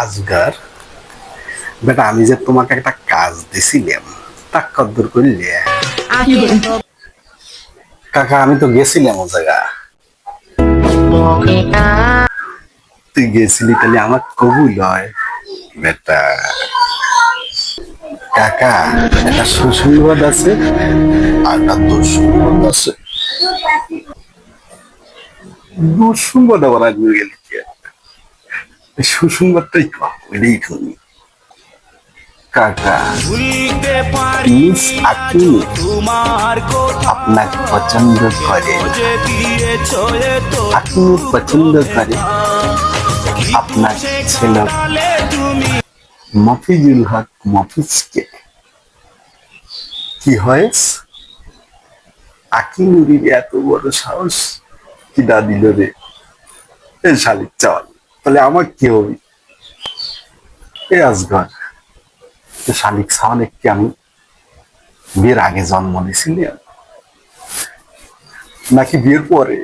আজগার বেটা, আমি যে তোমাকে একটা কাজ দিছিলাম তা কদ্দুর করলে? কাকা, আমি তো গেছিলাম ও জায়গা। তুই গেছিলি তাহলে আমার কবুল হয় বেটা। কাকা, একটা সুসংবাদ আছে আর একটা দুঃসংবাদ আছে। দুঃসংবাদ আবার আসবে গেল কি? সুসংবাদটাই এটাই শুনি। কাকা, মিস আকিল আপনাকে পছন্দ করে, আপনি পছন্দ করে আপনার ছেলে মফিজুল হক মফিজকে। কি হয়েছে? আকিনুরির এত বড় সাহস কি না দিল রে? এ শালিক চল, তাহলে আমার কি হবে? এ আজগর, শালিক সাওয়ালে কি আমি বিয়ের আগে জন্ম নিয়েছিলাম নাকি বিয়ের পরে?